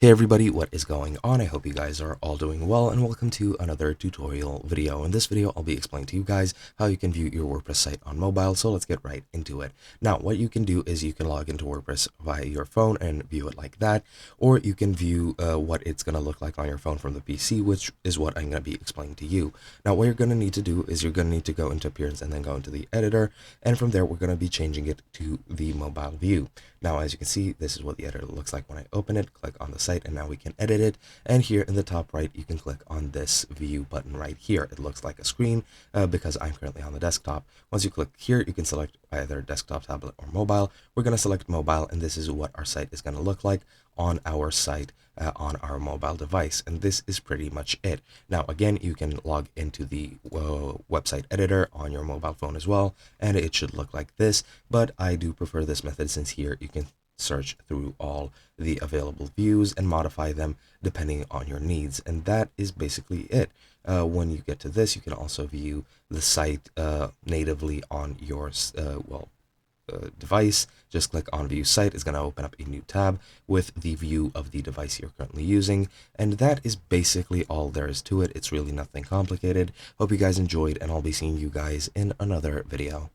Hey everybody, what is going on? I hope you guys are all doing well, and welcome to another tutorial video. In this video, I'll be explaining to you guys how you can view your WordPress site on mobile, so let's get right into it. Now, what you can do is you can log into WordPress via your phone and view it like that, or you can view what it's going to look like on your phone from the PC, which is what I'm going to be explaining to you. Now, what you're going to need to do is you're going to need to go into Appearance and then go into the editor, and from there, we're going to be changing it to the mobile view. Now, as you can see, this is what the editor looks like when I open it. Click on the site, and now we can edit it. And here in the top right, you can click on this view button right here. It looks like a screen because I'm currently on the desktop. Once you click here, you can select either desktop, tablet, or mobile. We're going to select mobile, and this is what our site is going to look like on our site on our mobile device. And this is pretty much it. Now, again, you can log into the website editor on your mobile phone as well, and it should look like this, but I do prefer this method since here you can search through all the available views and modify them depending on your needs. And that is basically it. When you get to this, you can also view the site natively on your device. Just click on view site. It's going to open up a new tab with the view of the device you're currently using, and that is basically all there is to it. It's really nothing complicated. Hope you guys enjoyed, and I'll be seeing you guys in another video.